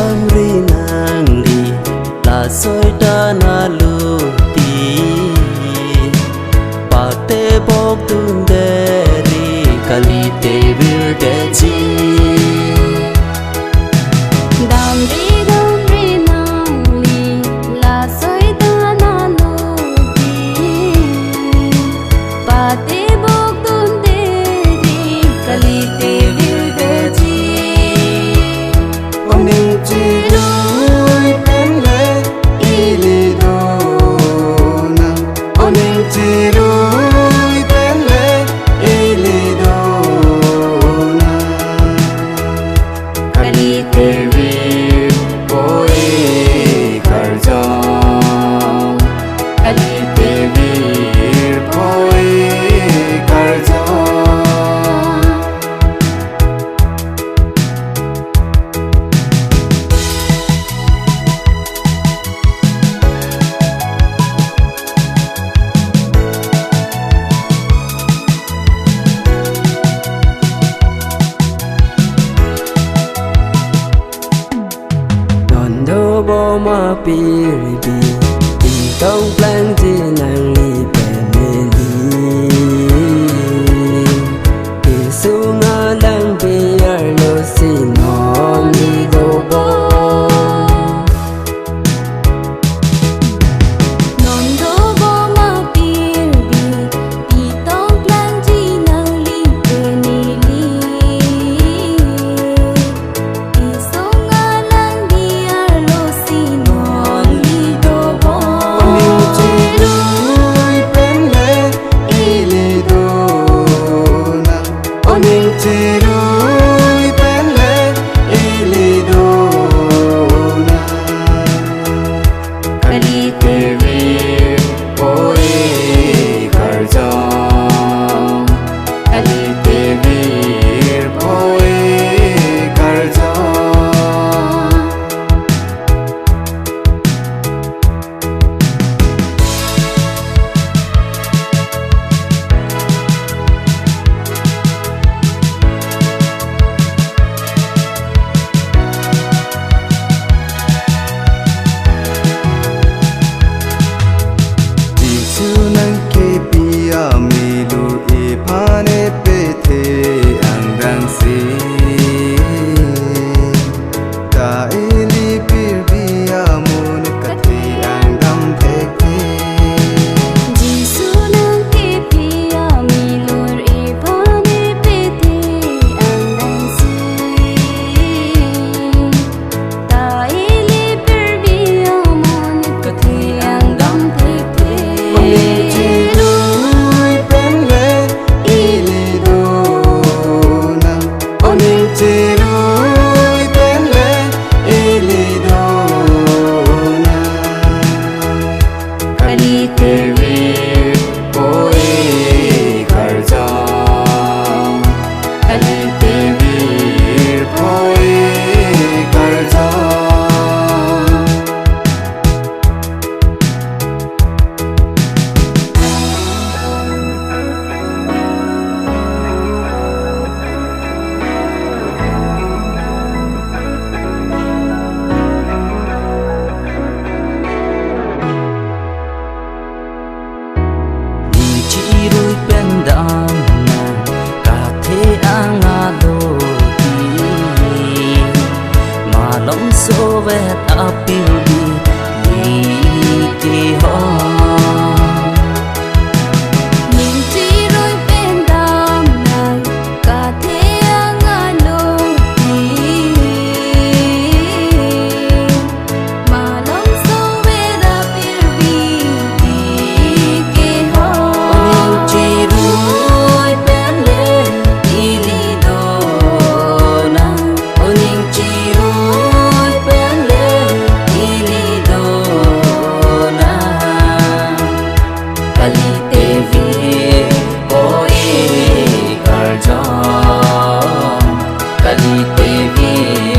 dang ri nang li la soi da na lu ti pa te bok tun de ri kali te vir de chi dang ri nang li la soi da na lu ti pa te bok tun de ri kali te vir de chi oning chi lui pen le ili do na oning chi lui pen le ili do na kali te vir poi kar jo kali te vir poi kar jo do bo ma pi ri bi ting tong plan ji nang li pe me li ki su nga lang bi ar lo si no ni do bo non do bo ma pi bi ti tong plan ji nang li pe ni li ti so nga lang bi ar lo si non li do bo oning chi lui pen le ili do na oning chi lui pen le ili do na kali te vir poi kar jo kali te vir poi kar jo nang ke pia mi lu e phane pe the ang dang si ta eli pir bia mun ka the ang dam the ke Jisu nang ke pia mi lor e phane pe te ang dang si ta eli per bia mon ka the ang dam the te oning chi lui pen le ili do na oning chi lui pen le ili do na kali te vir poi kar jo kali te vir poi kar jo chỉ đôi bên đàn cả thế ang alo ti mà lòng số về ta piu đi đi ho Nhìn chỉ đôi bên đam này cả thế ang alo ti mà lòng sâu về đã biết đi ke ho oning chi lui pen le ili do na oning chi lui pen le ili do na kali te vir poi kar jo kali te vir